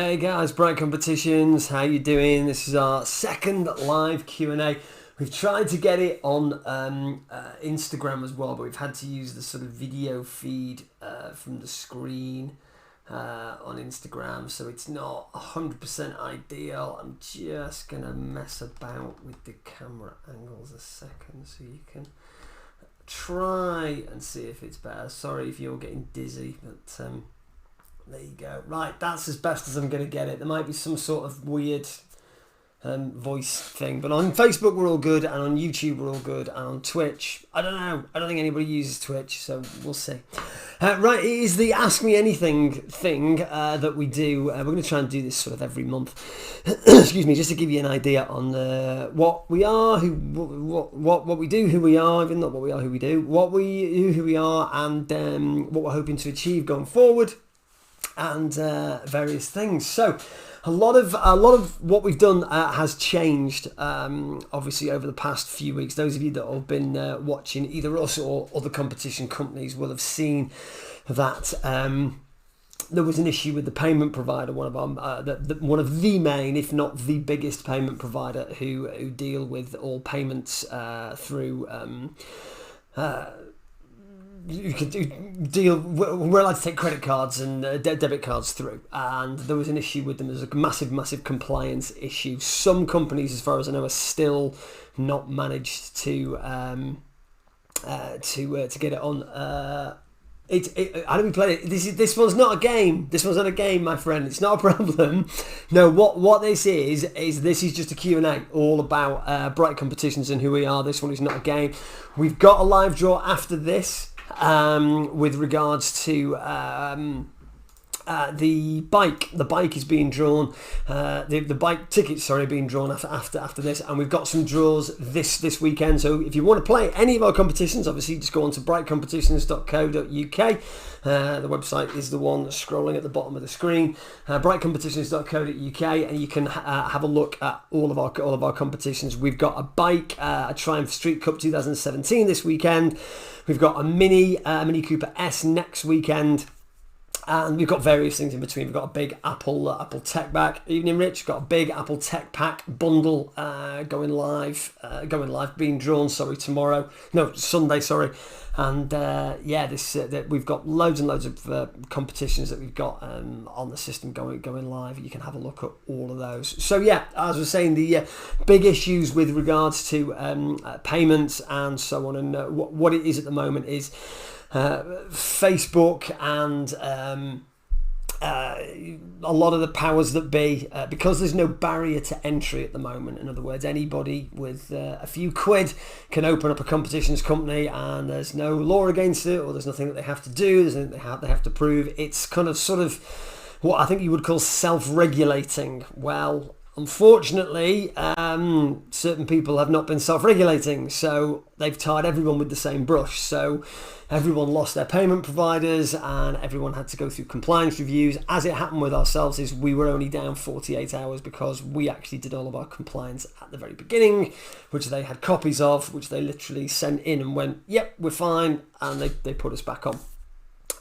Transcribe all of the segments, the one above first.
Hey guys, Bright Competitions, how you doing? This is our second live Q&A. We've tried to get it on Instagram as well, but we've had to use the sort of video feed from the screen on Instagram, so it's not 100% ideal. I'm just going to mess about with the camera angles a second so you can try and see if it's better. Sorry if you're getting dizzy, but there you go. Right, that's as best as I'm going to get it. There might be some sort of weird voice thing, but on Facebook we're all good, and on YouTube we're all good, and on Twitch, I don't know. I don't think anybody uses Twitch, so we'll see. Right, it is the Ask Me Anything thing that we do. We're going to try and do this sort of every month. Excuse me, just to give you an idea on what we are, what we do, who we are, even not what we are, who we do, what we do, who we are, and what we're hoping to achieve going forward. And various things. So a lot of what we've done has changed, obviously, over the past few weeks. Those of you that have been watching either us or other competition companies will have seen that there was an issue with the payment provider, one of the main, if not the biggest payment provider who deal with all payments through. You could deal. We're allowed to take credit cards and debit cards through, and there was an issue with them. There's a massive compliance issue. Some companies, as far as I know, are still not managed to get it on. How do we play it? This one's not a game. This one's not a game, my friend. It's not a problem. No, what this is this is just a Q&A all about Bright Competitions and who we are. This one is not a game. We've got a live draw after this. With regards to the bike is being drawn. The bike tickets, being drawn after this, and we've got some draws this weekend. So if you want to play any of our competitions, obviously just go on to brightcompetitions.co.uk. The website is the one scrolling at the bottom of the screen, brightcompetitions.co.uk, and you can have a look at all of our competitions. We've got a bike, a Triumph Street Cup 2017 this weekend. We've got a Mini Cooper S next weekend. And we've got various things in between. We've got a big Apple Tech Pack. Evening, Rich. We've got a big Apple Tech Pack bundle going live, being drawn. Sunday. And we've got loads and loads of competitions that we've got on the system going live. You can have a look at all of those. So yeah, as I was saying, the big issues with regards to payments and so on, and what it is at the moment is. Facebook and a lot of the powers that be, because there's no barrier to entry at the moment. In other words, anybody with a few quid can open up a competitions company, and there's no law against it, or there's nothing that they have to do, there's nothing they have to prove. It's kind of sort of what I think you would call self-regulating. Well, unfortunately, certain people have not been self-regulating, so they've tied everyone with the same brush. So everyone lost their payment providers, and everyone had to go through compliance reviews. As it happened with ourselves, is we were only down 48 hours because we actually did all of our compliance at the very beginning, which they had copies of, which they literally sent in and went, "Yep, we're fine," and they put us back on.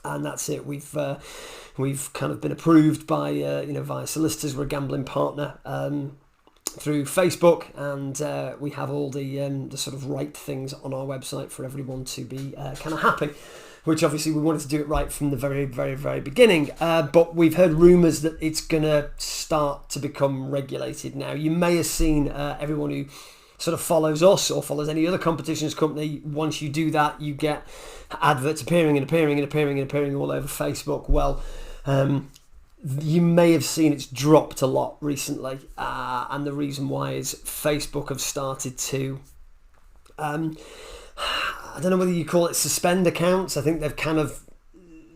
And that's it. We've kind of been approved by via solicitors. We're a gambling partner through Facebook, and we have all the sort of right things on our website for everyone to be kind of happy. Which obviously we wanted to do it right from the very, very, very beginning. But we've heard rumours that it's going to start to become regulated now. You may have seen everyone who sort of follows us or follows any other competitions company. Once you do that, you get adverts appearing all over Facebook. Well, you may have seen it's dropped a lot recently, and the reason why is Facebook have started to I don't know whether you call it suspend accounts. I think they've kind of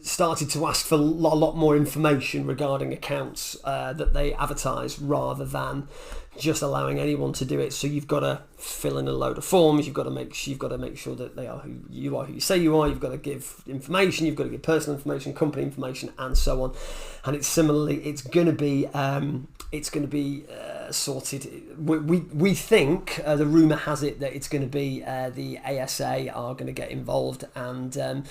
started to ask for a lot more information regarding accounts that they advertise, rather than just allowing anyone to do it. So you've got to fill in a load of forms. You've got to make sure that they are who you say you are. You've got to give information. You've got to give personal information, company information, and so on. And it's similarly, it's going to be sorted. We think the rumor has it that it's going to be the ASA are going to get involved, and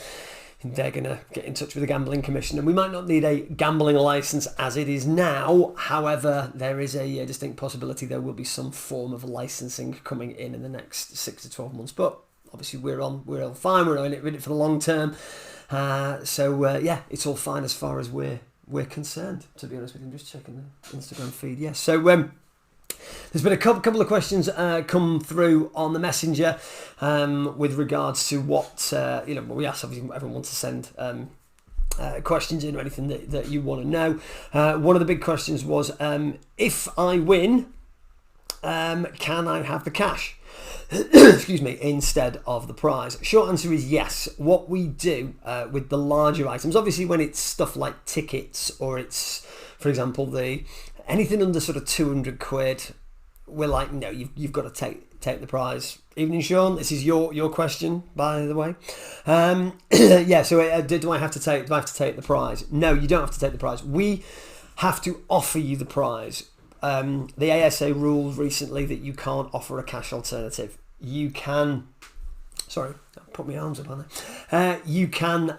they're going to get in touch with the Gambling Commission, and we might not need a gambling license as it is now. However, there is a distinct possibility there will be some form of licensing coming in the next 6 to 12 months. But obviously, we're all fine. We're in it for the long term. Yeah, it's all fine as far as we're concerned. To be honest with you, I'm just checking the Instagram feed. Yes, so there's been a couple of questions come through on the messenger with regards to what we asked. Obviously, everyone wants to send questions in or anything that you want to know. One of the big questions was, if I win, can I have the cash? Excuse me, instead of the prize? Short answer is yes. What we do with the larger items, obviously when it's stuff like tickets, or it's, for example, anything under sort of 200 quid, we're like, no, you've got to take the prize. Evening, Sean. This is your question, by the way. Yeah. So do I have to take the prize? No, you don't have to take the prize. We have to offer you the prize. The ASA ruled recently that you can't offer a cash alternative. You can. Sorry, I put my arms up on there. You can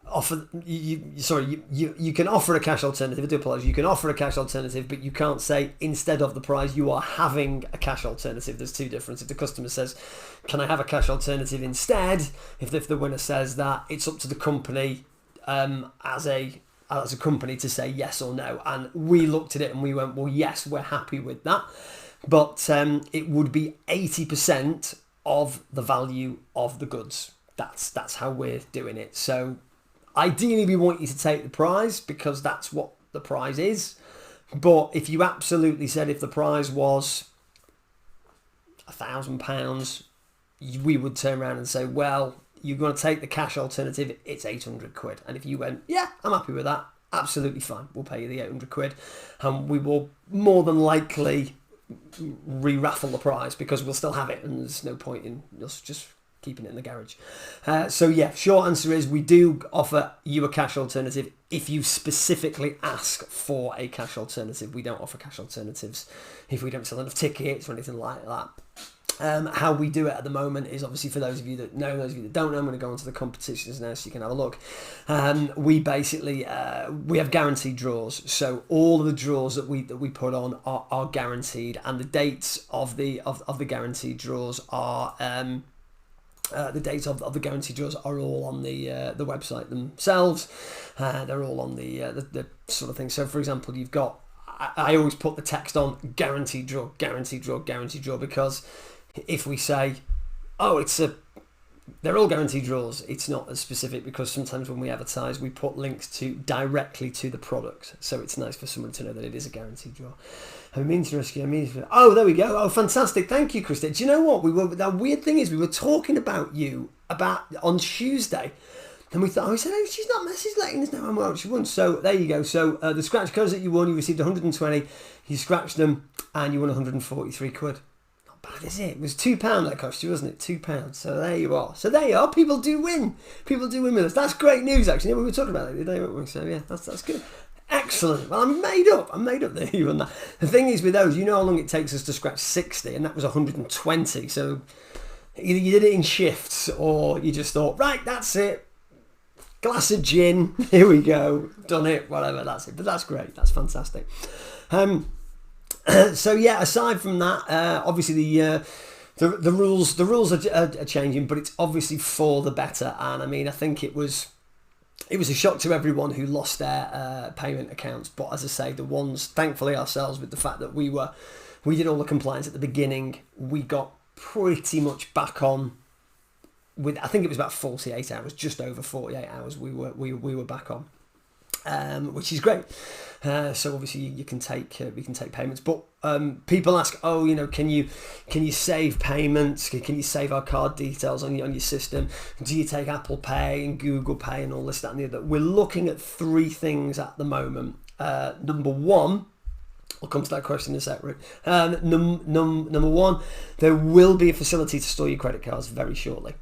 offer. You can offer a cash alternative. I do apologise. You can offer a cash alternative, but you can't say instead of the prize you are having a cash alternative. There's two differences. If the customer says, "Can I have a cash alternative instead?" If the winner says that, it's up to the company as a company to say yes or no. And we looked at it and we went, well, yes, we're happy with that. But it would be 80% of the value of the goods. That's how we're doing it. So ideally we want you to take the prize because that's what the prize is. But if you absolutely said if the prize was £1,000, we would turn around and say, well, you're going to take the cash alternative, it's 800 quid. And if you went, yeah, I'm happy with that, absolutely fine, we'll pay you the 800 quid. And we will more than likely re-raffle the prize because we'll still have it and there's no point in us just keeping it in the garage. So yeah, short answer is we do offer you a cash alternative if you specifically ask for a cash alternative. We don't offer cash alternatives if we don't sell enough tickets or anything like that. How we do it at the moment is obviously, for those of you that know, those of you that don't know, I'm going to go onto the competitions now so you can have a look. We basically we have guaranteed draws, so all of the draws that we put on are guaranteed, and the dates of the guaranteed draws are the dates of the guaranteed draws are all on the website themselves. They're all on the sort of thing. So for example, you've got, I always put the text on guaranteed draw, guaranteed draw, guaranteed draw, because if we say, oh, they're all guaranteed draws, it's not as specific, because sometimes when we advertise, we put links directly to the product. So it's nice for someone to know that it is a guaranteed draw. Oh, there we go. Oh, fantastic. Thank you, Christy. Do you know what? The weird thing is, we were talking about you on Tuesday, and we thought, said, oh, she's not letting us know how much she won. So there you go. So the scratch cards that you won, you received 120, you scratched them, and you won 143 quid. Not bad, is it? It was £2 that cost you, wasn't it? £2. So there you are. People do win. People do win with us. That's great news, actually. Yeah, we were talking about it the other day, weren't we? So yeah, that's good. Excellent. Well, I'm made up that you won that. The thing is with those, you know how long it takes us to scratch 60, and that was 120. So either you did it in shifts, or you just thought, right, that's it. Glass of gin, here we go, done it, whatever, that's it. But that's great, that's fantastic. So yeah, aside from that, obviously the rules are changing, but it's obviously for the better. And I mean, I think it was a shock to everyone who lost their payment accounts. But as I say, the ones, thankfully ourselves, with the fact that we did all the compliance at the beginning, we got pretty much back on. With, I think it was about 48 hours, just over 48 hours, we were back on, which is great. So obviously we can take payments, but people ask, can you save payments? Can you save our card details on your system? Do you take Apple Pay and Google Pay and all this, that, and the other? We're looking at three things at the moment. Number one. I'll come to that question in a sec. Number one, there will be a facility to store your credit cards very shortly.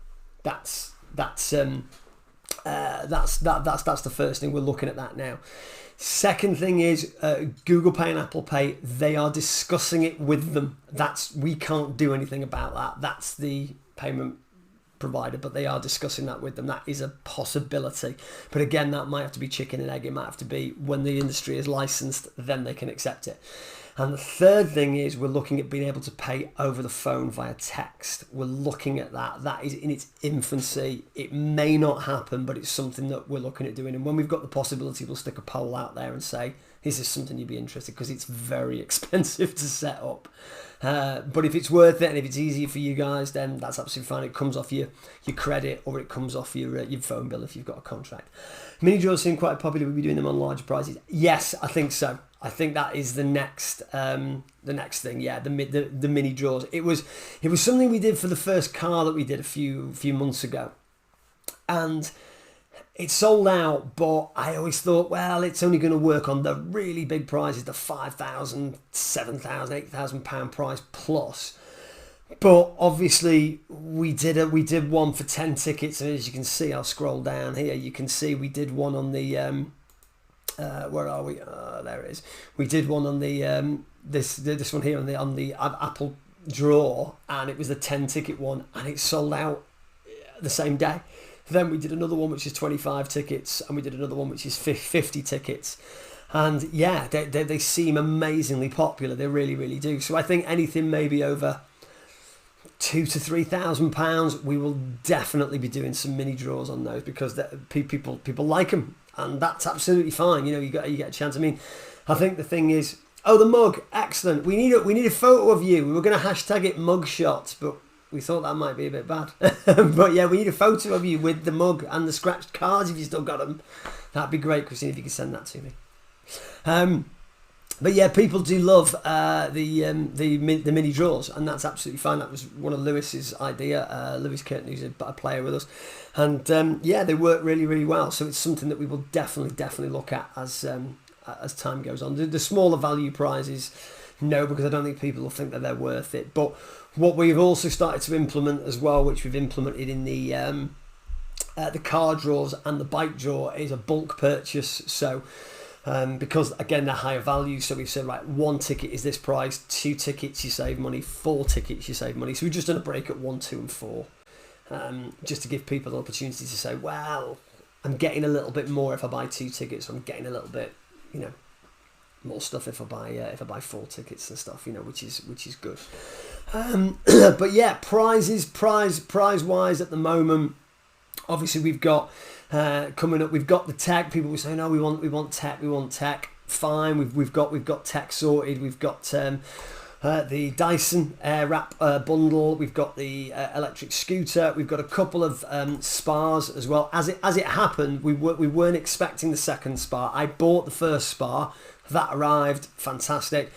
That's the first thing. We're looking at that now. Second thing is Google Pay and Apple Pay. They are discussing it with them. We can't do anything about that. That's the payment provider, but they are discussing that with them. That is a possibility. But again, that might have to be chicken and egg. It might have to be when the industry is licensed, then they can accept it. And the third thing is we're looking at being able to pay over the phone via text. We're looking at that. That is in its infancy. It may not happen, but it's something that we're looking at doing. And when we've got the possibility, we'll stick a poll out there and say, is this something you'd be interested in? Because it's very expensive to set up. But if it's worth it and if it's easier for you guys, then that's absolutely fine. It comes off your credit, or it comes off your phone bill if you've got a contract. Mini draws seem quite popular. We'll be doing them on larger prizes. Yes, I think so. I think that is the next thing. Yeah, the mini draws. It was something we did for the first car that we did a few months ago, and it sold out. But I always thought, well, it's only going to work on the really big prizes, the £5,000, £7,000, £8,000 prize plus. But obviously we did one for 10 tickets, and as you can see, I'll scroll down here. You can see we did one on the where are we? There it is. We did one on the this one here on the Apple Draw, and it was the 10 ticket one, and it sold out the same day. Then we did another one which is 25 tickets, and we did another one which is 50 tickets. And yeah, they seem amazingly popular. They really, really do. So I think anything maybe over £2,000 to £3,000, we will definitely be doing some mini draws on those, because people like them, and that's absolutely fine. You know, you get a chance. I mean, I think the thing is, the mug, excellent. We need a photo of you. We were going to hashtag it mugshot, but we thought that might be a bit bad. But yeah, we need a photo of you with the mug and the scratched cards if you still got them. That'd be great, Christine, if you could send that to me. But yeah, people do love the mini draws, and that's absolutely fine. That was one of Lewis's idea. Lewis Curtin, who's a player with us, and yeah, they work really, really well. So it's something that we will definitely look at as time goes on. The smaller value prizes, no, because I don't think people will think that they're worth it. But what we've also started to implement as well, which we've implemented in the car draws and the bike draw, is a bulk purchase. So because again they're higher value, so we've said, right, 1 ticket is this price, 2 tickets you save money, 4 tickets you save money. So we've just done a break at 1, 2 and 4, just to give people the opportunity to say, well, I'm getting a little bit more if I buy 2 tickets, I'm getting a little bit, more stuff if I buy 4 tickets and stuff, which is good. But yeah, prize wise at the moment, obviously we've got coming up, we've got the tech. People will say, no, we want tech. Fine, we've got tech sorted. We've got the Dyson Airwrap bundle. We've got the electric scooter. We've got a couple of spas as well. As it happened, we weren't expecting the second spa. I bought the first spa, that arrived, fantastic.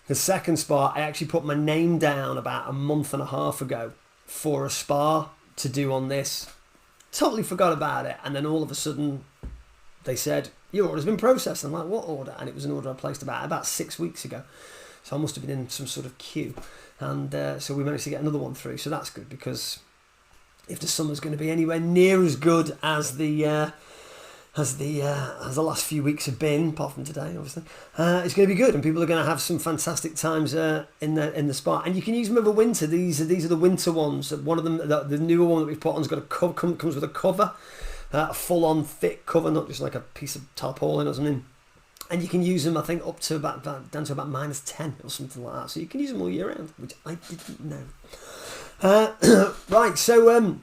The second spa, I actually put my name down about a month and a half ago for a spa to do on this. Totally forgot about it, and then all of a sudden they said, your order's been processed. I'm like, what order? And it was an order I placed about 6 weeks ago, so I must have been in some sort of queue, and so we managed to get another one through. So that's good, because if the summer's going to be anywhere near as good as the last few weeks have been, apart from today obviously, it's going to be good, and people are going to have some fantastic times in the spa. And you can use them over winter. These are the winter ones. One of them, the newer one that we've put on's got comes with a cover, a full-on thick cover, not just like a piece of tarpaulin or something. And you can use them, I think, up to about down to about -10 or something like that. So you can use them all year round, which I didn't know. Right, so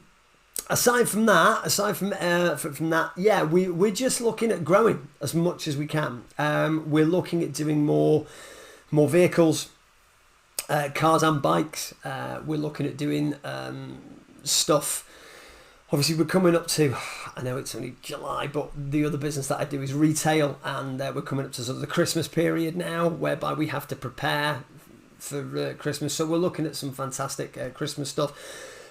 aside from that, yeah, we're just looking at growing as much as we can. We're looking at doing more vehicles, cars and bikes. We're looking at doing stuff. Obviously, we're coming up to, I know it's only July, but the other business that I do is retail, and we're coming up to sort of the Christmas period now, whereby we have to prepare for Christmas. So we're looking at some fantastic Christmas stuff.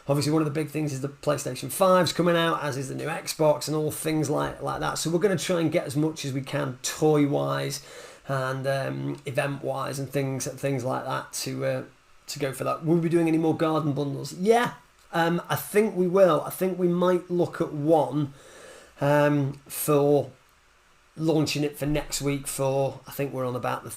Obviously, one of the big things is the PlayStation 5's coming out, as is the new Xbox and all things like that. So we're going to try and get as much as we can toy-wise and event-wise and things like that to go for that. Will we be doing any more garden bundles? Yeah, I think we will. I think we might look at one for launching it for next week for, I think we're on about the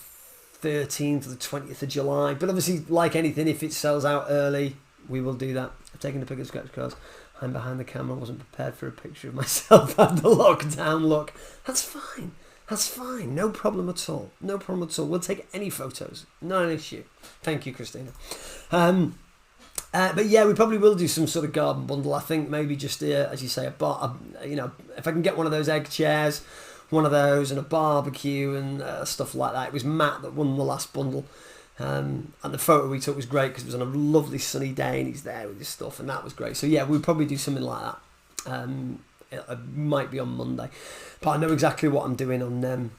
13th or the 20th of July. But obviously, like anything, if it sells out early, we will do that. I've taken the pick of scratch cards. I'm behind the camera. I wasn't prepared for a picture of myself at the lockdown look. That's fine. That's fine. No problem at all. No problem at all. We'll take any photos. Not an issue. Thank you, Christina. But yeah, we probably will do some sort of garden bundle. I think maybe just, as you say, if I can get one of those egg chairs, one of those, and a barbecue and stuff like that. It was Matt that won the last bundle. And the photo we took was great because it was on a lovely sunny day and he's there with his stuff, and that was great. So yeah, we'll probably do something like that. It might be on Monday, but I know exactly what I'm doing on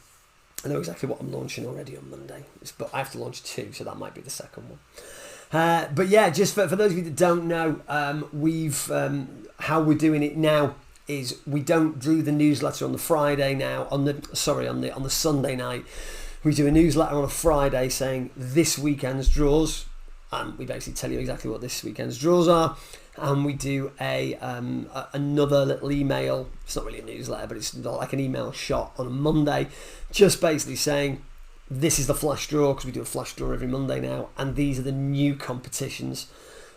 I know exactly what I'm launching already on Monday, but I have to launch 2, so that might be the second one. But yeah, just for those of you that don't know, how we're doing it now is we don't do the newsletter on the Friday now, on the Sunday night. We do a newsletter on a Friday saying this weekend's draws, and we basically tell you exactly what this weekend's draws are, and we do another little email. It's not really a newsletter, but it's like an email shot on a Monday, just basically saying this is the flash draw, because we do a flash draw every Monday now, and these are the new competitions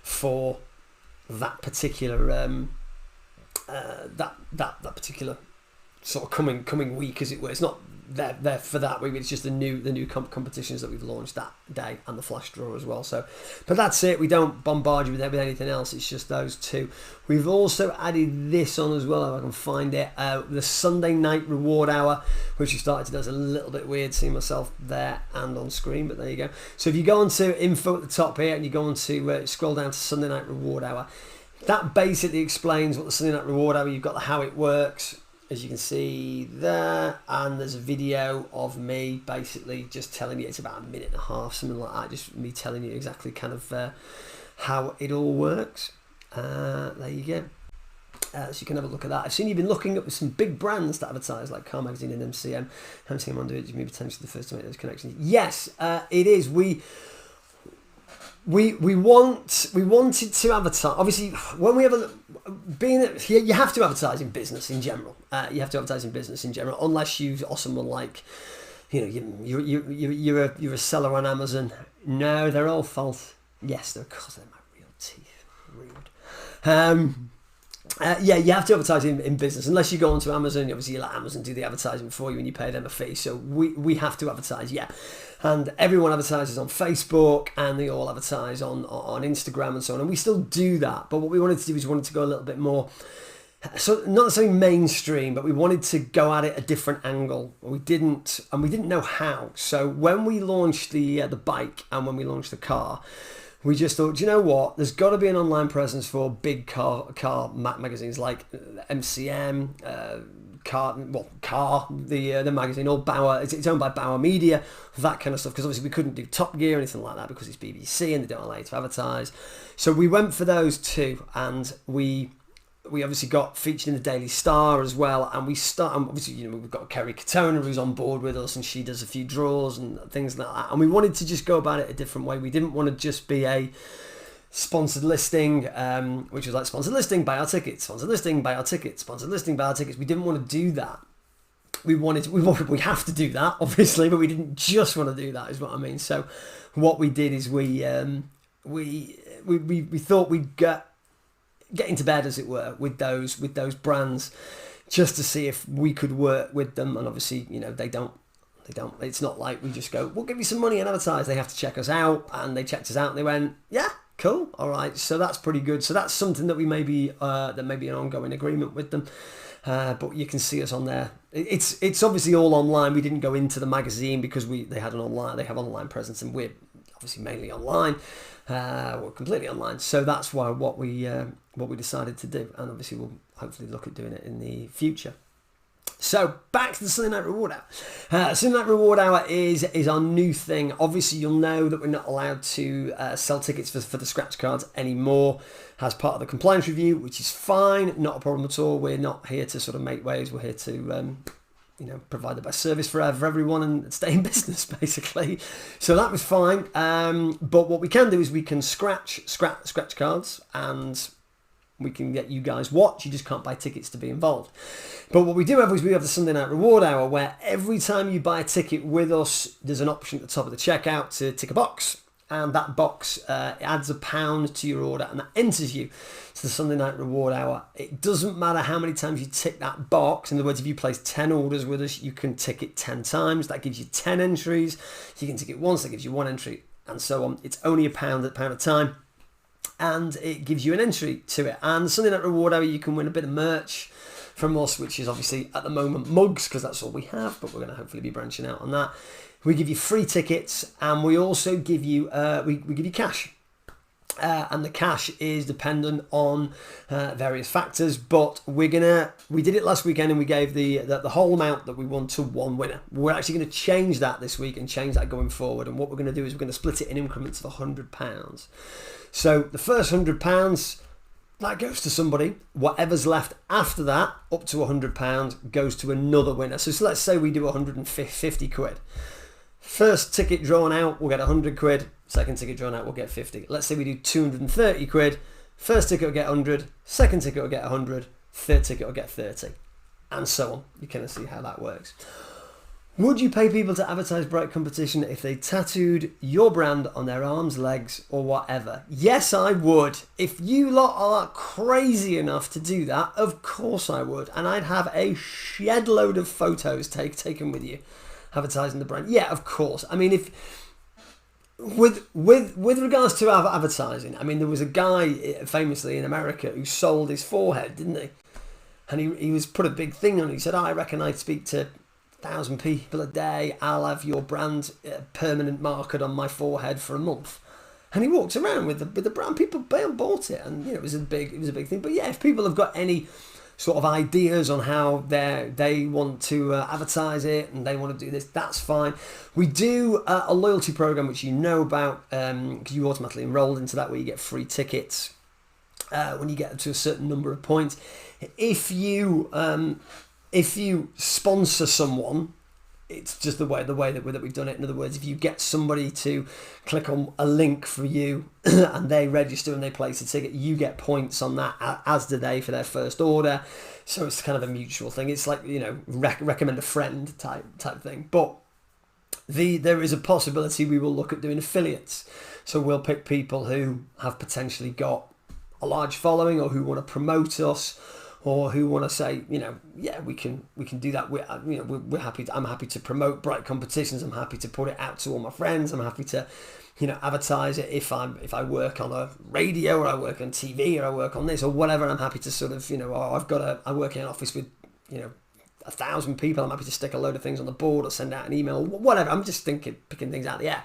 for that particular that particular sort of coming week, as it were. It's not there for that week. It's just the new competitions that we've launched that day, and the flash draw as well. So, but that's it. We don't bombard you with anything else. It's just those 2. We've also added this on as well, if I can find it. The Sunday night reward hour, which we started today. It's a little bit weird seeing myself there and on screen, but there you go. So if you go onto info at the top here and you go on to scroll down to Sunday night reward hour, that basically explains what the Sunday night reward hour. You've got how it works, as you can see there, and there's a video of me basically just telling you. It's about 1.5 minutes, something like that, just me telling you exactly kind of how it all works. There you go. So you can have a look at that. I've seen you've been looking up some big brands to advertise, like Car Magazine and MCM. MCM on it, maybe potentially the first to make those connections. Yes, it is. We wanted to advertise. Obviously, when we have you have to advertise in business in general. You have to advertise in business in general, unless you are someone like, you're a seller on Amazon. No, they're all false. Yes, they're, because they're my real teeth. Rude. Yeah, you have to advertise in business, unless you go onto Amazon. Obviously, you let Amazon do the advertising for you and you pay them a fee. So we have to advertise, yeah. And everyone advertises on Facebook, and they all advertise on Instagram and so on. And we still do that. But what we wanted to do is we wanted to go a little bit more, so not necessarily mainstream, but we wanted to go at it a different angle. We didn't know how. So when we launched the bike and when we launched the car, we just thought, do you know what? There's got to be an online presence for big car magazines like MCM, the magazine, or Bauer. It's owned by Bauer Media, that kind of stuff. Because obviously we couldn't do Top Gear or anything like that because it's BBC and they don't allow you to advertise. So we went for those 2, and we obviously got featured in the Daily Star as well, and obviously we've got Kerry Katona who's on board with us, and she does a few draws and things like that, and we wanted to just go about it a different way. We didn't want to just be a sponsored listing, which was like sponsored listing, buy our tickets, sponsored listing, buy our tickets, sponsored listing, buy our tickets. We didn't want to do that. We have to do that, obviously, but we didn't just want to do that, is what I mean. So what we did is we thought we'd get into bed, as it were, with those brands, just to see if we could work with them. And obviously, they don't. It's not like we just go, we'll give you some money and advertise. They have to check us out, and they checked us out and they went, yeah, cool, all right. So that's pretty good. So that's something that we there may be an ongoing agreement with them. But you can see us on there. It's obviously all online. We didn't go into the magazine because they have online presence, and we're obviously mainly online. We're completely online. So that's why what we decided to do, and obviously we'll hopefully look at doing it in the future. So back to the Sunday Night Reward Hour. Sunday Night Reward Hour is our new thing. Obviously, you'll know that we're not allowed to sell tickets for the scratch cards anymore as part of the compliance review, which is fine, not a problem at all. We're not here to sort of make waves. We're here to provide the best service for everyone and stay in business, basically. So that was fine. But what we can do is we can scratch cards, and we can get you guys watch. You just can't buy tickets to be involved. But what we do have is we have the Sunday Night Reward Hour, where every time you buy a ticket with us, there's an option at the top of the checkout to tick a box. and that box adds £1 to your order, and that enters you to the Sunday Night Reward Hour. It doesn't matter how many times you tick that box. In other words, if you place 10 orders with us, you can tick it 10 times. That gives you 10 entries. You can tick it once, that gives you 1 entry, and so on. It's only £1 at a time, and it gives you an entry to it. And the Sunday Night Reward Hour, you can win a bit of merch from us, which is obviously at the moment mugs, because that's all we have, but we're going to hopefully be branching out on that. We give you free tickets, and we also give you we give you cash, and the cash is dependent on various factors. But we did it last weekend, and we gave the whole amount that we won to one winner. We're actually going to change that this week and change that going forward. And what we're going to do is we're going to split it in increments of £100. So the first £100, that goes to somebody. Whatever's left after that, up to £100, goes to another winner. So let's say we do 150 quid. First ticket drawn out, we'll get 100 quid. Second ticket drawn out, we'll get 50. Let's say we do 230 quid. First ticket will get 100. Second ticket will get 100. Third ticket will get 30. And so on. You kind of see how that works. Would you pay people to advertise Bright Competition if they tattooed your brand on their arms, legs, or whatever? Yes, I would. If you lot are crazy enough to do that, of course I would. And I'd have a shed load of photos taken with you advertising the brand. Yeah, of course. I mean, if with regards to our advertising, I mean, there was a guy famously in America who sold his forehead, didn't he? And he was put a big thing on it. He said, I reckon I'd speak to 1,000 people a day. I'll have your brand permanent marketed on my forehead for a month. And he walked around with the brand. People bought it, and it was a big thing. But yeah, if people have got any sort of ideas on how they want to advertise it and they want to do this, that's fine. We do a loyalty program, which you know about, because you automatically enrolled into that, where you get free tickets when you get up to a certain number of points. If you sponsor someone, it's just the way that we've done it. In other words, if you get somebody to click on a link for you and they register and they place a ticket, you get points on that, as do they for their first order. So it's kind of a mutual thing. It's like, recommend a friend type thing. But there is a possibility we will look at doing affiliates. So we'll pick people who have potentially got a large following, or who want to promote us, or who want to say, yeah, we can do that. We're happy. I'm happy to promote Bright Competitions. I'm happy to put it out to all my friends. I'm happy to, advertise it if I work on a radio, or I work on TV, or I work on this or whatever. I'm happy to sort of, I work in an office with, 1,000 people. I'm happy to stick a load of things on the board or send out an email, whatever. I'm just picking things out of the air.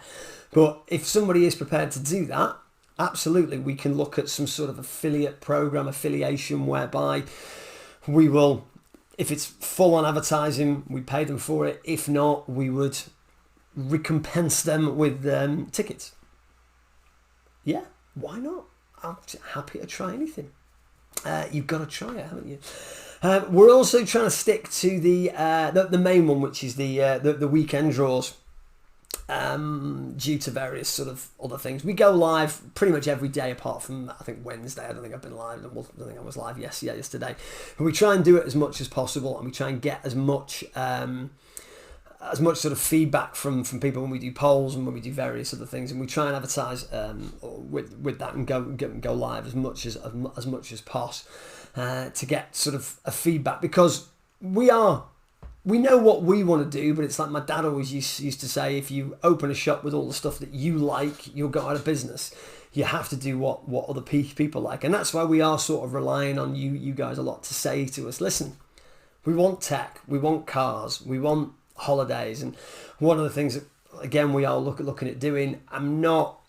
But if somebody is prepared to do that, absolutely, we can look at some sort of affiliate program, affiliation, whereby we will, if it's full on advertising, we pay them for it. If not, we would recompense them with tickets. Yeah, why not? I'm happy to try anything. You've got to try it, haven't you? We're also trying to stick to the main one, which is the weekend draws. Due to various sort of other things, we go live pretty much every day apart from, I think, Wednesday. I don't think I've been live. I don't think I was live yesterday. But we try and do it as much as possible, and we try and get as much sort of feedback from people when we do polls and when we do various other things, and we try and advertise with that and go live as much as possible to get sort of a feedback, because we know what we want to do, but it's like my dad always used to say, if you open a shop with all the stuff that you like, you'll go out of business. You have to do what other people like. And that's why we are sort of relying on you guys a lot to say to us, listen, we want tech, we want cars, we want holidays. And one of the things that, again, we are looking at doing, I'm not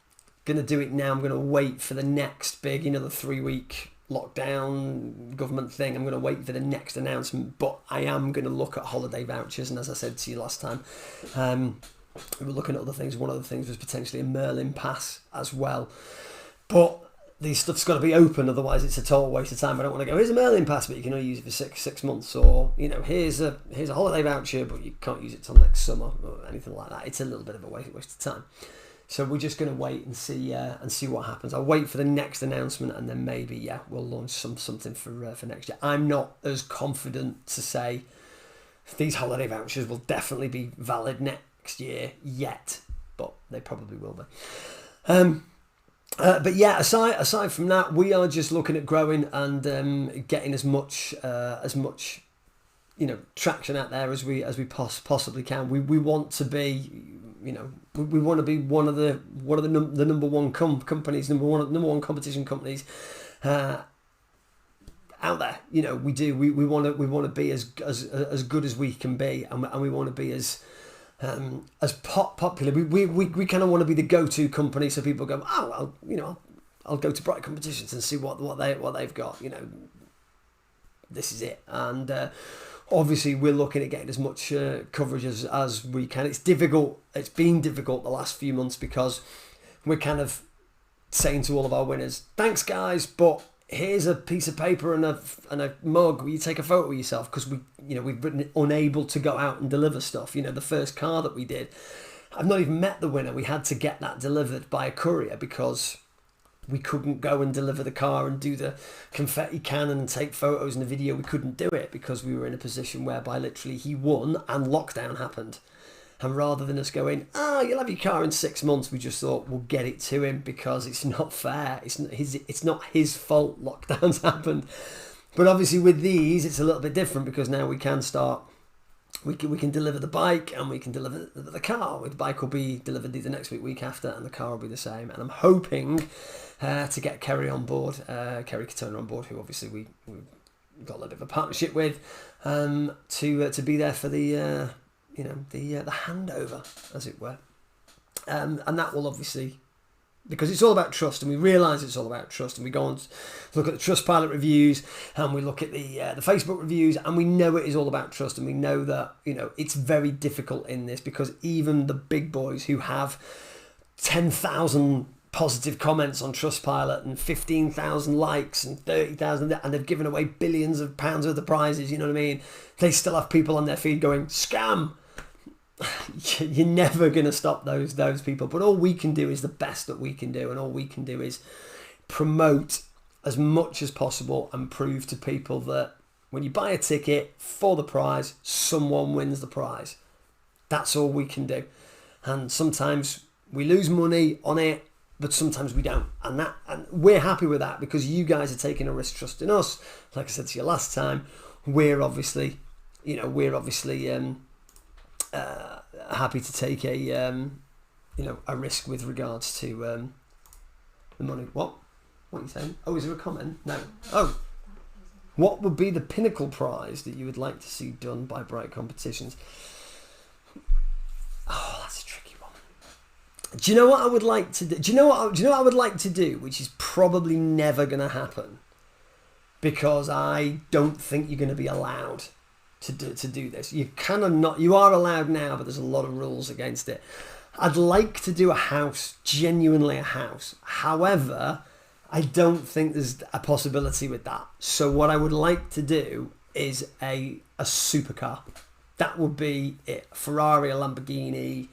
going to do it now. I'm going to wait for the next big, the 3-week lockdown government thing. I'm going to wait for the next announcement, but I am going to look at holiday vouchers. And as I said to you last time, we were looking at other things. One of the things was potentially a Merlin pass as well, but these stuff's got to be open, otherwise it's a total waste of time. I don't want to go, here's a Merlin pass, but you can only use it for six months, or here's a holiday voucher, but you can't use it till next summer, or anything like that. It's a little bit of a waste of time. So we're just going to wait and see what happens. I'll wait for the next announcement, and then maybe we'll launch something for next year. I'm not as confident to say these holiday vouchers will definitely be valid next year yet, but they probably will be. But yeah, aside from that, we are just looking at growing and getting as much traction out there as we possibly can. We want to be, we want to be one of the number one companies, number one competition companies out there. We do. We want to be as good as we can be, and we want to be as popular. We kind of want to be the go-to company, so people go, oh, I'll go to Bright Competitions and see what they've got. This is it. And obviously we're looking at getting as much coverage as we can. It's difficult. It's been difficult the last few months because we're kind of saying to all of our winners, thanks guys, but here's a piece of paper and a mug where you take a photo of yourself, because we've been unable to go out and deliver stuff. The first car that we did, I've not even met the winner. We had to get that delivered by a courier because we couldn't go and deliver the car and do the confetti cannon and take photos and the video. We couldn't do it because we were in a position whereby literally he won and lockdown happened. And rather than us going, you'll have your car in 6 months, we just thought we'll get it to him because it's not fair. It's not his fault lockdowns happened. But obviously with these, it's a little bit different because now we can start. We can deliver the bike and we can deliver the car. The bike will be delivered either next week after, and the car will be the same. And I'm hoping to get Kerry on board, Kerry Katona on board, who obviously we've got a little bit of a partnership with, to be there for the handover, as it were. And that will obviously, because it's all about trust, and we realise it's all about trust, and we go on to look at the Trustpilot reviews, and we look at the Facebook reviews, and we know it is all about trust, and we know that it's very difficult in this because even the big boys who have 10,000 positive comments on Trustpilot and 15,000 likes and 30,000, and they've given away billions of pounds worth of prizes, you know what I mean? They still have people on their feed going, scam! You're never going to stop those people. But all we can do is the best that we can do, and all we can do is promote as much as possible and prove to people that when you buy a ticket for the prize, someone wins the prize. That's all we can do. And sometimes we lose money on it, but sometimes we don't, and we're happy with that because you guys are taking a risk trusting us. Like I said to you last time, we're obviously happy to take a risk with regards to the money. What are you saying? Oh, is there a comment? No. Oh, what would be the pinnacle prize that you would like to see done by Bright Competitions? Oh, that's a tricky one. Do you know what I would like to do? Do you know what I would like to do, which is probably never going to happen, because I don't think you're going to be allowed to do this. You are allowed now, but there's a lot of rules against it. I'd like to do a house, genuinely a house. However, I don't think there's a possibility with that. So what I would like to do is a supercar. That would be it. Ferrari, a Lamborghini,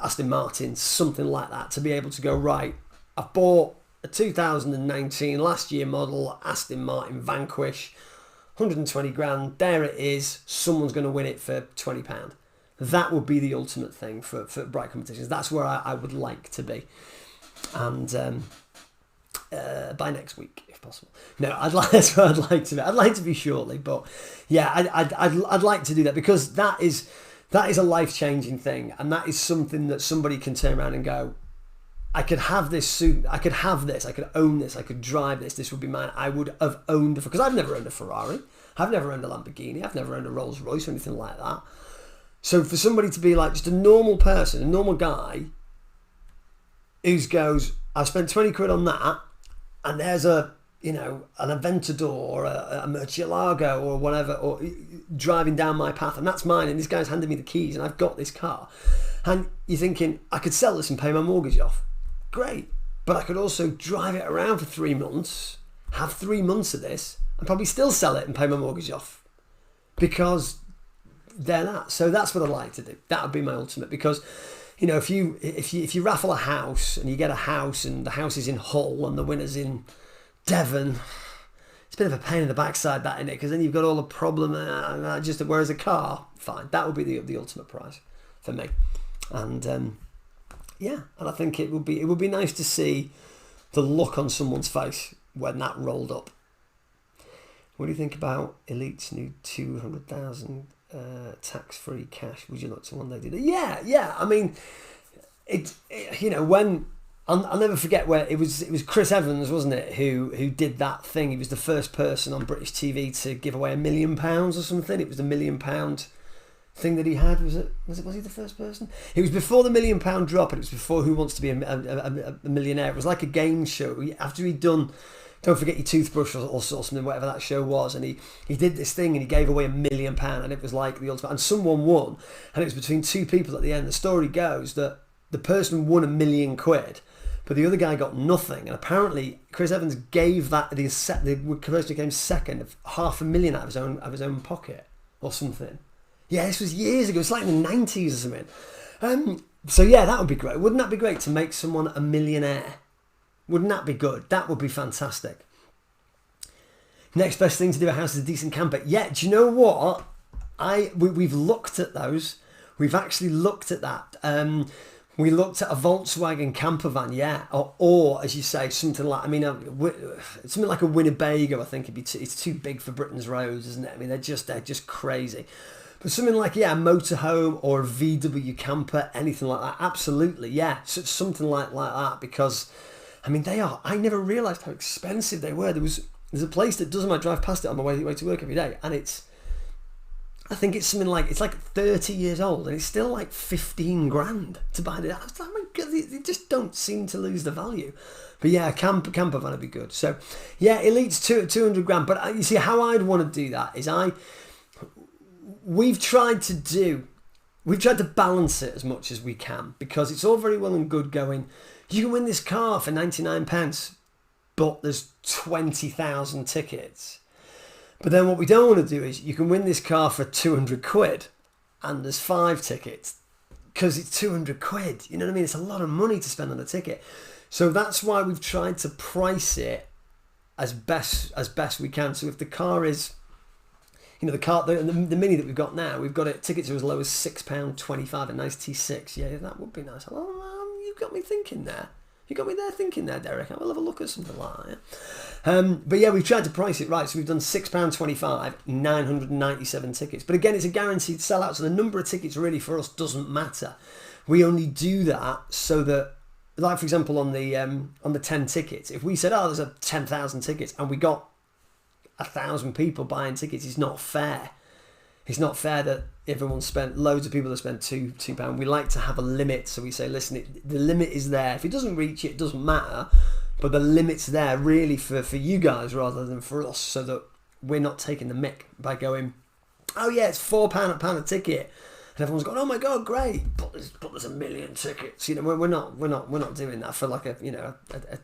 Aston Martin, something like that, to be able to go, right, I've bought a 2019 last year model Aston Martin Vanquish, 120 grand, there it is, someone's going to win it for £20. That would be the ultimate thing for Bright Competitions. That's where I would like to be. And by next week, if possible. No, that's where I'd like to be. I'd like to be shortly, but yeah, I'd like to do that, because that is a life-changing thing, and that is something that somebody can turn around and go, I could have this suit, I could have this, I could own this, I could drive this, this would be mine. I would have owned it, because I've never owned a Ferrari, I've never owned a Lamborghini, I've never owned a Rolls Royce or anything like that. So for somebody to be like just a normal person, a normal guy, who goes, I spent 20 quid on that, and there's an Aventador or a Murcielago or whatever, or driving down my path, and that's mine, and this guy's handed me the keys, and I've got this car. And you're thinking, I could sell this and pay my mortgage off. Great. But I could also drive it around for 3 months, have 3 months of this, and probably still sell it and pay my mortgage off. Because they're that. So that's what I'd like to do. That would be my ultimate. Because, if you raffle a house and you get a house and the house is in Hull and the winner's in Devon, it's a bit of a pain in the backside, that, isn't it? Because then you've got all the problem. Whereas a car, fine. That would be the ultimate prize for me. And Yeah, and I think it would be nice to see the look on someone's face when that rolled up. What do you think about Elite's new 200,000 tax-free cash? Would you like to one they did? Yeah. I mean, when I'll never forget where it was Chris Evans, wasn't it, who did that thing. He was the first person on British TV to give away £1 million or something. It was the £1 million thing that he had. Was he the first person? It was before the £1 million drop, and it was before Who Wants to Be a Millionaire. It was like a game show. After he'd done Don't Forget Your Toothbrush or something, whatever that show was, and he did this thing and he gave away £1 million, and it was like the ultimate, and someone won, and it was between two people at the end. The story goes that the person won £1 million, but the other guy got nothing, and apparently Chris Evans gave that the person who came second £500,000 out of his own pocket or something. Yeah, this was years ago. It's like in the 90s or something. So yeah, that would be great. Wouldn't that be great to make someone a millionaire? Wouldn't that be good? That would be fantastic. Next best thing to do a house is a decent camper. Yeah, do you know what? We've looked at those. We've actually looked at that. We looked at a Volkswagen Campervan, yeah, or as you say, something like, something like a Winnebago. I think it's too big for Britain's roads, isn't it? I mean, they're just crazy. But something like, a motorhome or a VW camper, anything like that, absolutely, yeah, so something like that, because they are. I never realised how expensive they were. There's a place that does. I drive past it on my way to work every day, and I think it's something like, it's like 30 years old, and it's still like 15 grand to buy it. I was like, oh my God, they just don't seem to lose the value. But yeah, campervan would be good. So yeah, Elite's 200 grand. But you see, how I'd want to do that is we've tried to balance it as much as we can, because it's all very well and good going, you can win this car for 99 pence, but there's 20,000 tickets. But then what we don't want to do is, you can win this car for 200 quid and there's 5 tickets, because it's 200 quid. You know what I mean? It's a lot of money to spend on a ticket. So that's why we've tried to price it as best we can. So if the car is, the Mini that we've got now, we've got it, tickets are as low as £6.25, a nice T6. Yeah, that would be nice. Oh, you've got me thinking there. You got me there thinking there, Derek. I will have a look at something like that. Yeah? But yeah, we've tried to price it right. So we've done £6.25, 997 tickets. But again, it's a guaranteed sellout. So the number of tickets really for us doesn't matter. We only do that so that, like for example, on the 10 tickets, if we said, there's a 10,000 tickets and we got 1,000 people buying tickets, it's not fair. It's not fair that everyone spent, loads of people have spent £2. We like to have a limit, so we say, listen, the limit is there. If it doesn't reach it, it doesn't matter, but the limit's there really for you guys rather than for us, so that we're not taking the mick by going, oh yeah, it's £4 a ticket, and everyone's going, oh my God, great, but there's 1 million tickets. We're not doing that for like a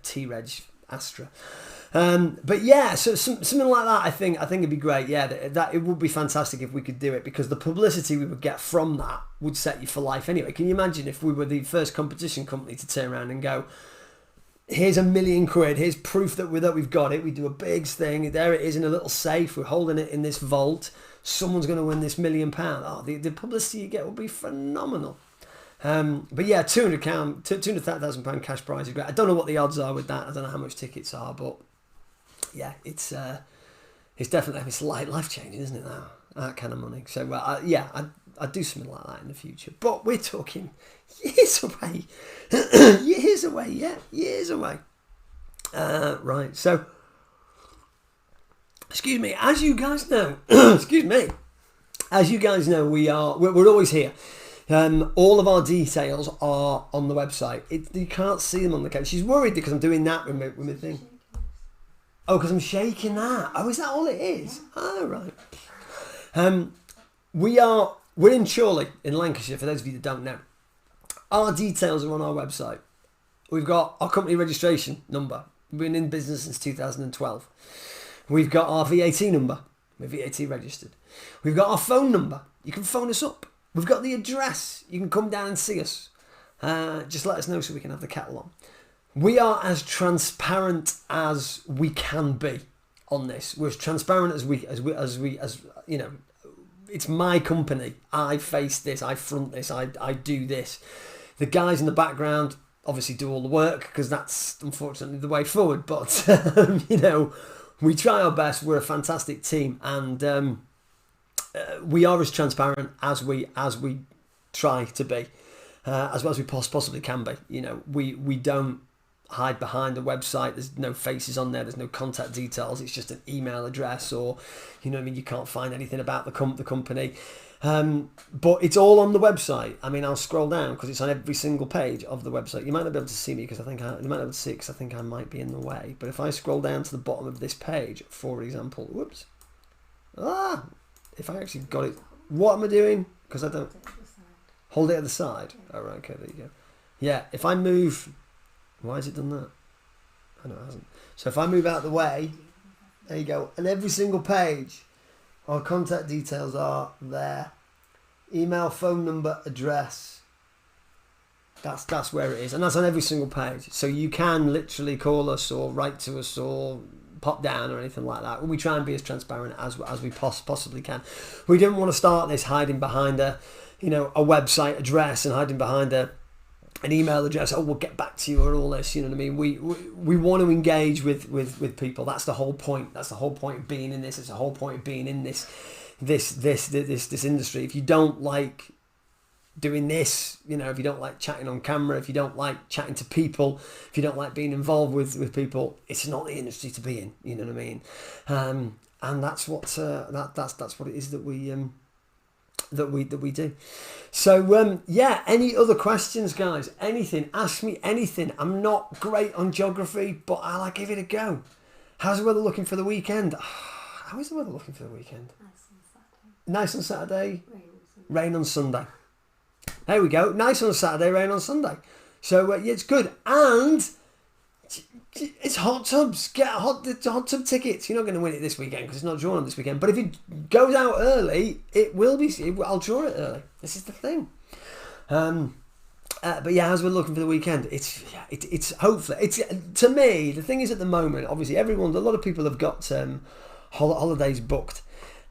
T-Reg Astra. But yeah, so something like that, I think it'd be great. Yeah, that it would be fantastic if we could do it, because the publicity we would get from that would set you for life anyway. Can you imagine if we were the first competition company to turn around and go, here's £1 million, here's proof that we've got it. We do a big thing. There it is in a little safe. We're holding it in this vault. Someone's going to win this £1 million. Oh, the publicity you get will be phenomenal. But yeah, £200,000 cash prize is great. I don't know what the odds are with that. I don't know how much tickets are, but yeah, it's definitely, it's life changing, isn't it? That kind of money. So I'd do something like that in the future. But we're talking years away, years away. Right. So, excuse me. As you guys know, we're always here. All of our details are on the website. You can't see them on the camera. She's worried because I'm doing that with my thing. Oh, because I'm shaking that. Oh, is that all it is? Oh, right. We're in Chorley in Lancashire, for those of you that don't know. Our details are on our website. We've got our company registration number. We've been in business since 2012. We've got our VAT number. We're VAT registered. We've got our phone number. You can phone us up. We've got the address. You can come down and see us. Just let us know so we can have the kettle on. We are as transparent as we can be on this. We're as transparent as we you know. It's my company. I face this. I front this. I do this. The guys in the background obviously do all the work because that's unfortunately the way forward. But you know, we try our best. We're a fantastic team, and we are as transparent as we try to be, as well as we possibly can be. You know, we don't hide behind the website. There's no faces on there. There's no contact details. It's just an email address, or you know what I mean. You can't find anything about the company. But it's all on the website. I mean, I'll scroll down because it's on every single page of the website. You might not be able to see me because you might not be able to see it because I think I might be in the way. But if I scroll down to the bottom of this page, for example, if I actually got it, what am I doing? Because I don't hold it at the side. Oh, right, okay, there you go. Yeah, if I move, why has it done that? I know it hasn't. So if I move out of the way, there you go. And every single page, our contact details are there. Email, phone number, address. That's where it is. And that's on every single page. So you can literally call us or write to us or pop down or anything like that. We try and be as transparent as we possibly can. We didn't want to start this hiding behind a website address and hiding behind an email address. Oh, we'll get back to you or all this. You know what I mean? We want to engage with people. That's the whole point. That's the whole point of being in this. It's the whole point of being in this industry. If you don't like doing this, you know, if you don't like chatting on camera, if you don't like chatting to people, if you don't like being involved with people, it's not the industry to be in. You know what I mean? And that's what that's what it is that we do. So yeah, any other questions, guys? Anything? Ask me anything. I'm not great on geography, but I'll give it a go. How's the weather looking for the weekend? How is the weather looking for the weekend? Nice on Saturday. Rain on Sunday. There we go. Nice on Saturday, rain on Sunday. So yeah, it's good. And it's hot tubs. Get hot tub tickets. You're not going to win it this weekend because it's not drawn on this weekend. But if it goes out early, it will be. I'll draw it early. This is the thing. But yeah, as we're looking for the weekend, it's hopefully it's to me. The thing is, at the moment, obviously, a lot of people have got holidays booked.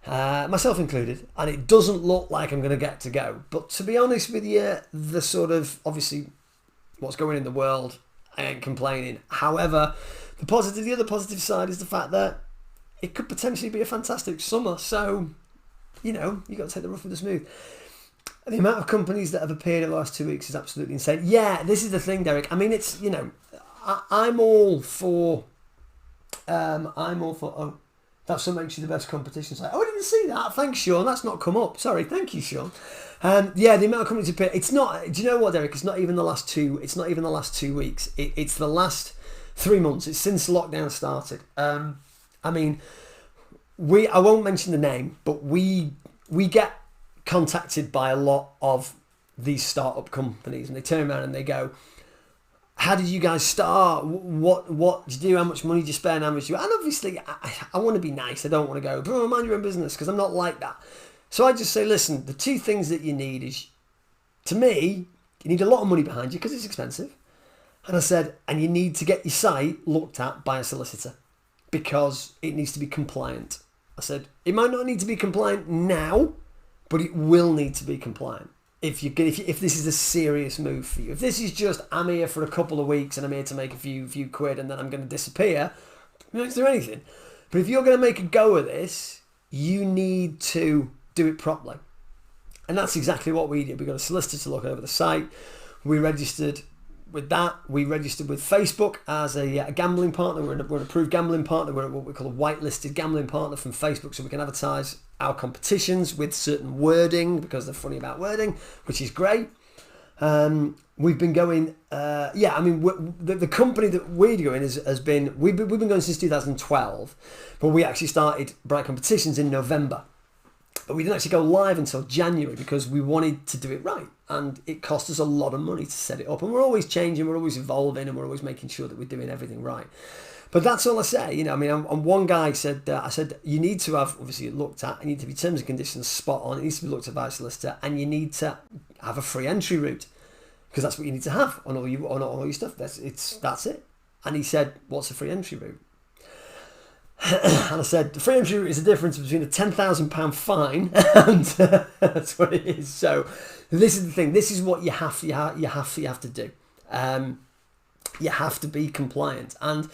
Myself included, and it doesn't look like I'm going to get to go. But to be honest with you, the sort of obviously what's going in the world, I ain't complaining. However, the other positive side is the fact that it could potentially be a fantastic summer. So, you know, you got to take the rough with the smooth. The amount of companies that have appeared in the last 2 weeks is absolutely insane. Yeah, this is the thing, Derek. I mean, it's, you know, I'm all for. Oh, that's what makes you the best competition site. Oh, I didn't see that. Thanks, Sean. That's not come up. Sorry. Thank you, Sean. Yeah, the amount of companies appear. It's not. Do you know what, Derek? It's not even the last 2. It's not even the last 2 weeks. It's the last 3 months. It's since lockdown started. I mean, I won't mention the name, but we get contacted by a lot of these startup companies, and they turn around and they go, how did you guys start? What did you do? How much money did you spend? How much you? And obviously, I want to be nice. I don't want to go, bro, mind your own business, because I'm not like that. So I just say, listen, the 2 things that you need is, to me, you need a lot of money behind you because it's expensive. And I said, and you need to get your site looked at by a solicitor because it needs to be compliant. I said, it might not need to be compliant now, but it will need to be compliant. If this is a serious move for you, if this is just I'm here for a couple of weeks and I'm here to make a few quid and then I'm going to disappear, you don't have to do anything. But if you're going to make a go of this, you need to do it properly, and that's exactly what we did. We got a solicitor to look over the site. We registered with that. We registered with Facebook as a gambling partner. We're an approved gambling partner. We're what we call a whitelisted gambling partner from Facebook, so we can advertise our competitions with certain wording because they're funny about wording, which is great. We've been going. I mean, the company that we're going has been. We've been going since 2012, but we actually started Bright Competitions in November. But we didn't actually go live until January because we wanted to do it right. And it cost us a lot of money to set it up. And we're always changing, we're always evolving, and we're always making sure that we're doing everything right. But that's all I say. You know, I mean, and one guy said, I said, you need to have, obviously, looked at, you need to be terms and conditions spot on, it needs to be looked at by a solicitor, and you need to have a free entry route because that's what you need to have on all your stuff. That's it. And he said, what's a free entry route? And I said, the free entry route is the difference between a £10,000 fine and that's what it is. So this is the thing. This is what you have to do. You have to be compliant. And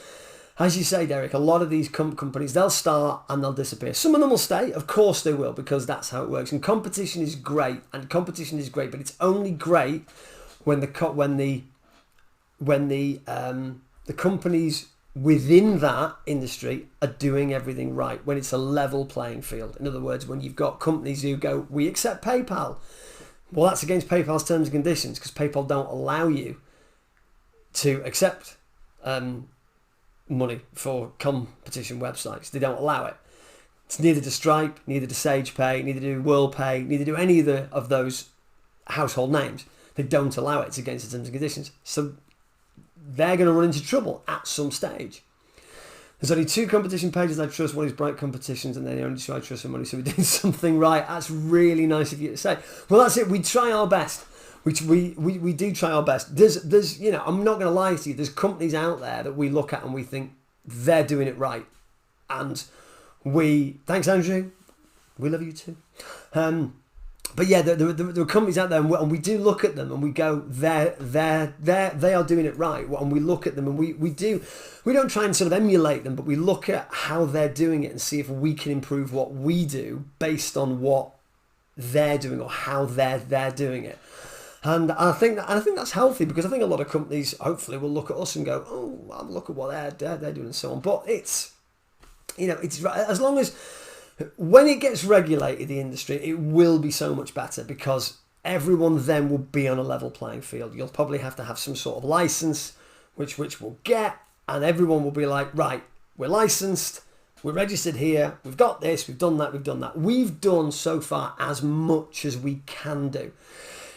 as you say, Derek, a lot of these companies, they'll start and they'll disappear. Some of them will stay. Of course they will, because that's how it works. And competition is great. But it's only great when the companies within that industry are doing everything right, when it's a level playing field. In other words, when you've got companies who go, we accept PayPal. Well, that's against PayPal's terms and conditions, because PayPal don't allow you to accept money for competition websites. They don't allow it. It's neither to Stripe, neither to SagePay, neither to WorldPay, neither do any of those household names. They don't allow it. It's against the terms and conditions. So they're going to run into trouble at some stage. There's only 2 competition pages I trust. One is Bright Competitions, and then the only 2 I trust for money. So we're doing something right. That's really nice of you to say. Well, that's it. We try our best. We do try our best. There's I'm not going to lie to you. There's companies out there that we look at and we think they're doing it right, and thanks Andrew, we love you too. But yeah, there are companies out there, and we do look at them and we go, they are doing it right. And we look at them and we don't try and sort of emulate them, but we look at how they're doing it and see if we can improve what we do based on what they're doing or how they're doing it. And I think that's healthy, because I think a lot of companies hopefully will look at us and go, oh, well, look at what they're doing and so on. But it's as long as, when it gets regulated, the industry, it will be so much better, because everyone then will be on a level playing field. You'll probably have to have some sort of license, which we'll get, and everyone will be like, right, we're licensed, we're registered here, we've got this, we've done that. We've done so far as much as we can do.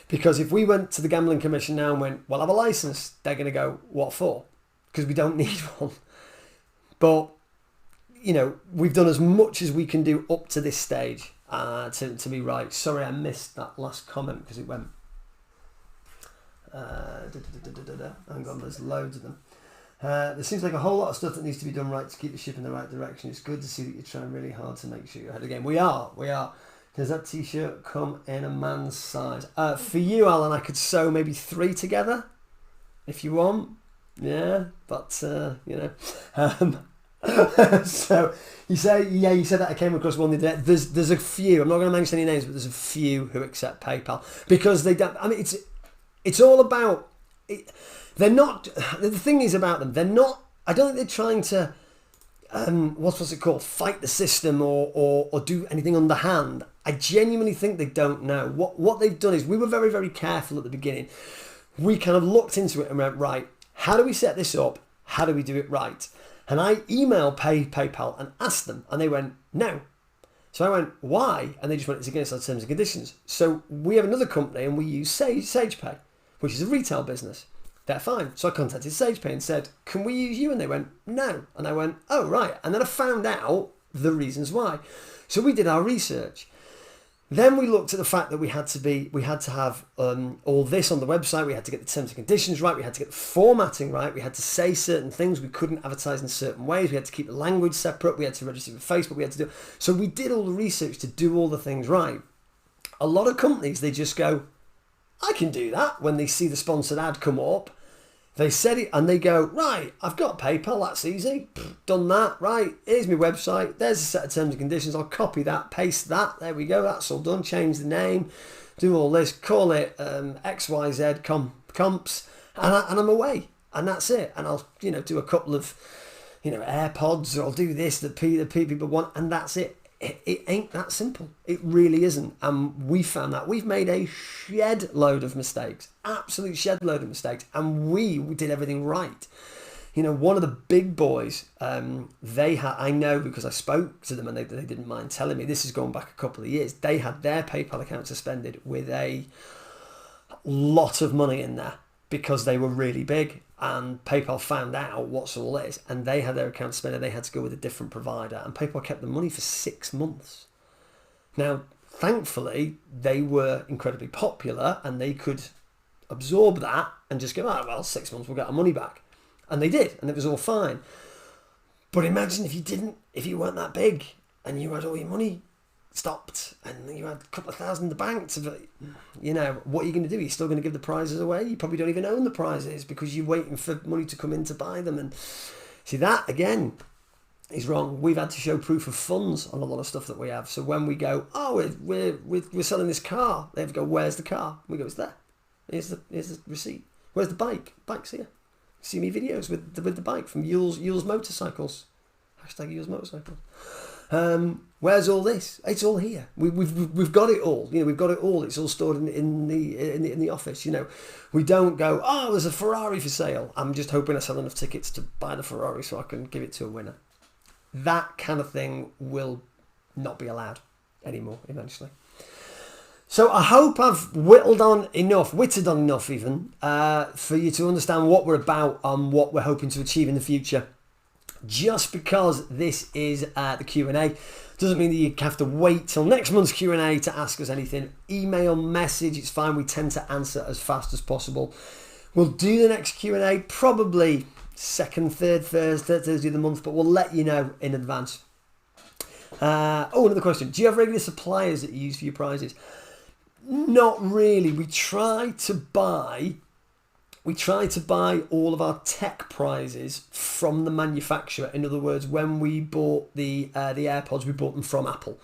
Because if we went to the Gambling Commission now and went, well, I have a license, they're going to go, what for? Because we don't need one. But, we've done as much as we can do up to this stage to be right. Sorry, I missed that last comment because it went. Hang on, there's loads of them. There seems like a whole lot of stuff that needs to be done right to keep the ship in the right direction. It's good to see that you're trying really hard to make sure you're ahead of the game. We are. Does that t-shirt come in a man's size? For you, Alan, I could sew maybe 3 together if you want. Yeah, but So you said that I came across one the other day. There's a few. I'm not going to mention any names, but there's a few who accept PayPal, because they don't. I mean, it's all about. They're not. The thing is about them. They're not. I don't think they're trying to. What's it called? Fight the system or do anything underhand. I genuinely think they don't know. What they've done is, we were very, very careful at the beginning. We kind of looked into it and went, right, how do we set this up? How do we do it right? And I emailed PayPal and asked them, and they went, no. So I went, why? And they just went, it's against our terms and conditions. So we have another company and we use SagePay, which is a retail business. They're fine. So I contacted SagePay and said, can we use you? And they went, no. And I went, oh, right. And then I found out the reasons why. So we did our research. Then we looked at the fact that we had to have all this on the website. We had to get the terms and conditions right. We had to get the formatting right. We had to say certain things. We couldn't advertise in certain ways. We had to keep the language separate. We had to register with Facebook. We had to do. So we did all the research to do all the things right. A lot of companies, they just go, I can do that. When they see the sponsored ad come up, they said it and they go, right, I've got PayPal, that's easy. Done that, right, here's my website, there's a set of terms and conditions, I'll copy that, paste that, there we go, that's all done, change the name, do all this, call it XYZ comps, and I'm away, and that's it. And I'll, do a couple of, AirPods, or I'll do this that people want, and that's it. It ain't that simple. It really isn't. And we found that. We've made a shed load of mistakes. Absolute shed load of mistakes. And we did everything right. One of the big boys, I know because I spoke to them and they didn't mind telling me, this is going back a couple of years, they had their PayPal account suspended with a lot of money in there because they were really big. And PayPal found out what's all this, and they had their account suspended. They had to go with a different provider, and PayPal kept the money for 6 months. Now, thankfully, they were incredibly popular, and they could absorb that and just go, 6 months, we'll get our money back. And they did, and it was all fine. But imagine if you weren't that big and you had all your money stopped and you had a couple of thousand in the bank what are you going to do? You're still going to give the prizes away? You probably don't even own the prizes because you're waiting for money to come in to buy them. And see, that again is wrong. We've had to show proof of funds on a lot of stuff that we have. So when we go, we're selling this car, they have to go, where's the car? We go, it's there. Here's the receipt. Where's the bike? Bike's here. See me videos with the bike from Yule's Motorcycles. #Yule's Motorcycles. Where's all this? It's all here. We've got it all. We've got it all. It's all stored in the office. We don't go, there's a Ferrari for sale. I'm just hoping I sell enough tickets to buy the Ferrari so I can give it to a winner. That kind of thing will not be allowed anymore eventually. So I hope I've wittered on enough even, for you to understand what we're about and what we're hoping to achieve in the future. Just because this is the Q&A doesn't mean that you have to wait till next month's Q&A to ask us anything. Email, message, it's fine. We tend to answer as fast as possible. We'll do the next Q&A probably second, third Thursday of the month, but we'll let you know in advance. Another question. Do you have regular suppliers that you use for your prizes? Not really. We try to buy all of our tech prizes from the manufacturer. In other words, when we bought the AirPods, we bought them from Apple.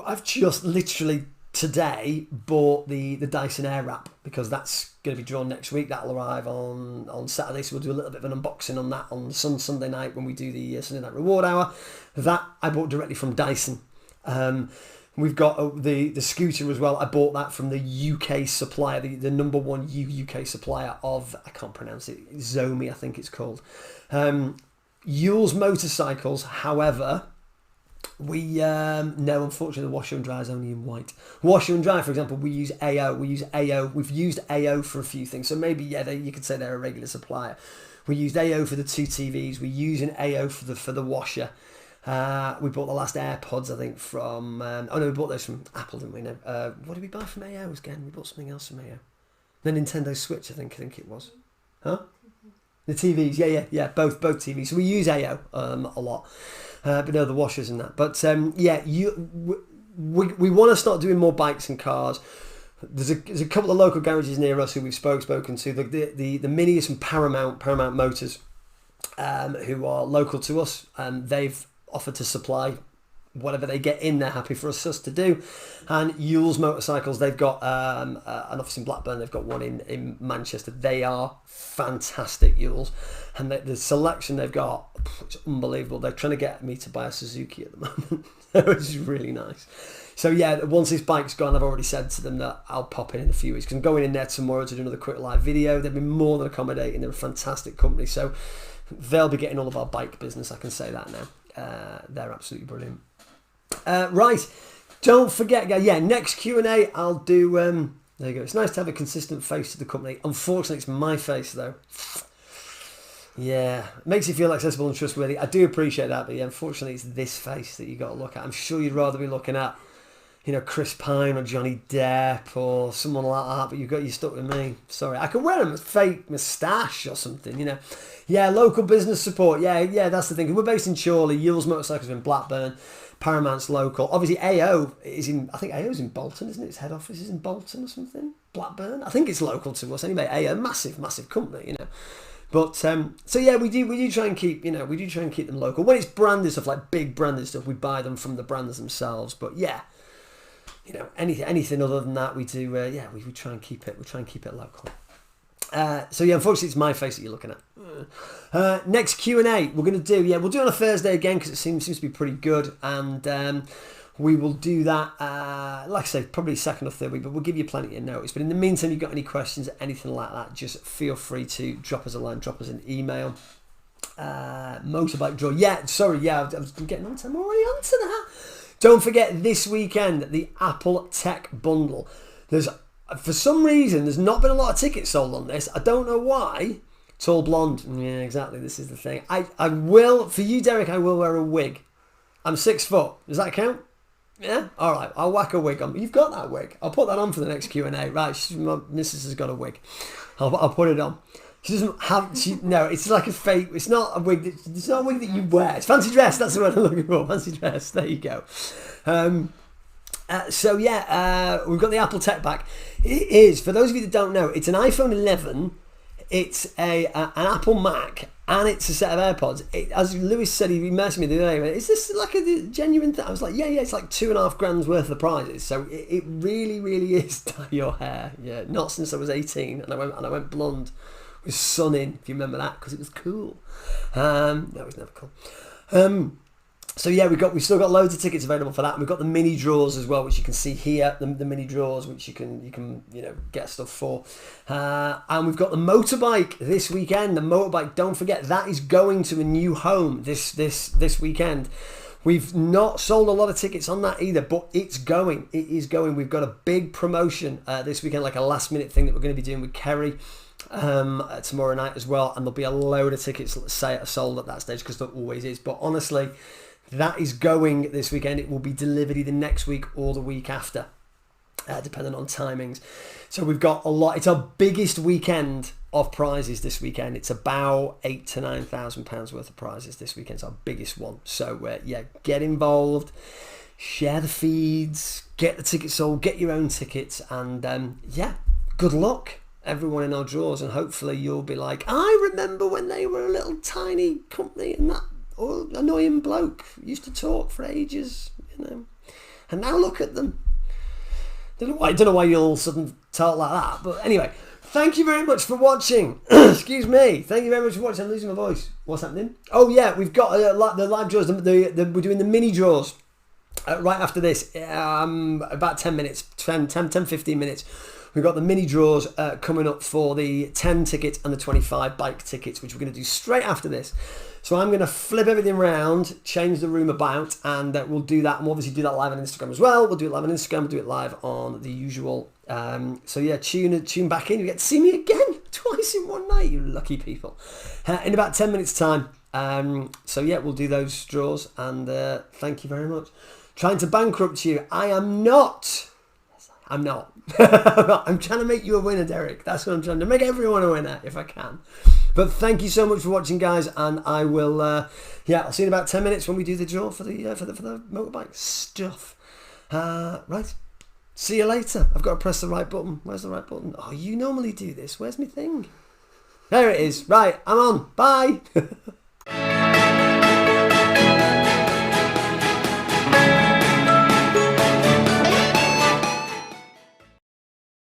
I've just literally today bought the Dyson Airwrap because that's going to be drawn next week. That'll arrive on Saturday, so we'll do a little bit of an unboxing on that on Sunday night when we do the Sunday night reward hour. That I bought directly from Dyson. We've got the scooter as well. I bought that from the UK supplier, the number one UK supplier of, I can't pronounce it, Zomi I think it's called. Yule's Motorcycles, however, we unfortunately the washer and dryer is only in white. Washer and dryer, for example, we use AO. We've used AO for a few things, so maybe you could say they're a regular supplier. We used AO for the two TVs. We're using AO for the washer. We bought the last AirPods, I think, from... we bought those from Apple, didn't we? No. What did we buy from AO again? We bought something else from AO. The Nintendo Switch, I think it was. Huh? The TVs, yeah, both TVs. So we use AO a lot. But no, the washers and that. But we want to start doing more bikes and cars. There's a couple of local garages near us who we've spoken to. The Minis from Paramount Motors, who are local to us, and they've offered to supply whatever they get in. They're happy for us to do. And Yule's Motorcycles, they've got an office in Blackburn, they've got one in Manchester. They are fantastic, Yule's, and the selection they've got, it's unbelievable. They're trying to get me to buy a Suzuki at the moment, which is really nice. So yeah, once this bike's gone, I've already said to them that I'll pop in a few weeks because I'm going in there tomorrow to do another quick live video. They've been more than accommodating. They're a fantastic company, so they'll be getting all of our bike business, I can say that now. They're absolutely brilliant. Right, don't forget, guys. Yeah, next Q&A I'll do. There you go. It's nice to have a consistent face to the company. Unfortunately, it's my face though. Yeah, it makes you feel accessible and trustworthy. I do appreciate that, but yeah, unfortunately, it's this face that you got to look at. I'm sure you'd rather be looking at, Chris Pine or Johnny Depp or someone like that, but you're stuck with me. Sorry, I could wear a fake moustache or something, Yeah, local business support. Yeah, that's the thing. We're based in Chorley. Yule's Motorcycles are in Blackburn. Paramount's local. Obviously, AO is in. I think AO's in Bolton, isn't it? Its head office is in Bolton or something. Blackburn. I think it's local to us anyway. AO, massive company, But so yeah, we do try and keep them local. When it's branded stuff, like big branded stuff, we buy them from the brands themselves. But yeah, anything other than that, we do. We try and keep it. We try and keep it local. So yeah, unfortunately, it's my face that you're looking at. Next Q&A we're going to do. Yeah, we'll do it on a Thursday again because it seems to be pretty good, and we will do that. Like I say, probably second or third week, but we'll give you plenty of notice. But in the meantime, if you've got any questions, anything like that, just feel free to drop us a line, drop us an email. Motorbike draw. Yeah, sorry. Yeah, I was getting on to. I'm already on to that. Don't forget this weekend the Apple Tech Bundle. For some reason, there's not been a lot of tickets sold on this. I don't know why. Tall blonde. Yeah, exactly. This is the thing. I will, for you, Derek, I will wear a wig. I'm 6 foot. Does that count? Yeah? All right. I'll whack a wig on. You've got that wig. I'll put that on for the next Q&A. Right. My missus has got a wig. I'll put it on. She doesn't have. No, it's like a fake. It's not a wig. It's not a wig that you wear. It's fancy dress. That's the word I'm looking for. Fancy dress. There you go. So yeah, we've got the Apple Tech back. It is, for those of you that don't know, it's an iPhone 11. It's an Apple Mac, and it's a set of AirPods. As Lewis said, he messaged me the other day. Is this like a genuine thing? I was like, yeah, it's like £2.5 worth of prizes. So it really, really is dye your hair. Yeah, not since I was 18, and I went blonde with sun in. If you remember that, because it was cool. No, it was never cool. So yeah, we've still got loads of tickets available for that. And we've got the mini draws as well, which you can see here. The mini draws, which you can get stuff for. And we've got the motorbike this weekend. The motorbike, don't forget, that is going to a new home this weekend. We've not sold a lot of tickets on that either, but it's going. It is going. We've got a big promotion this weekend, like a last minute thing that we're going to be doing with Kerry tomorrow night as well. And there'll be a load of tickets sold at that stage, because there always is. But honestly, that is going this weekend. It will be delivered either next week or the week after, depending on timings. So we've got a lot. It's our biggest weekend of prizes this weekend. It's about £8,000 to £9,000 worth of prizes this weekend. It's our biggest one. So yeah, get involved, share the feeds, get the tickets sold, get your own tickets, and yeah, good luck everyone in our draws. And hopefully you'll be like, I remember when they were a little tiny company and that annoying bloke used to talk for ages, and now look at them. I don't know why you'll suddenly talk like that, but anyway, thank you very much for watching. Excuse me. Thank you very much for watching. I'm losing my voice. What's happening? Oh yeah, we've got the live draws. We're doing the mini draws right after this. About 10 minutes, 15 minutes. We've got the mini draws coming up for the 10 tickets and the 25 bike tickets, which we're going to do straight after this. So I'm going to flip everything around, change the room about, and we'll do that. And we'll obviously do that live on Instagram as well. We'll do it live on Instagram. We'll do it live on the usual. So yeah, tune back in. You get to see me again twice in one night, you lucky people. In about 10 minutes time. So yeah, we'll do those draws, and thank you very much. Trying to bankrupt you. I am not. I'm not. I'm trying to make you a winner, Derek. That's what I'm trying to make everyone a winner if I can. But thank you so much for watching, guys, and I will. I'll see you in about 10 minutes when we do the draw for the motorbike stuff. Right. See you later. I've got to press the right button. Where's the right button? Oh, you normally do this. Where's my thing? There it is. Right. I'm on. Bye.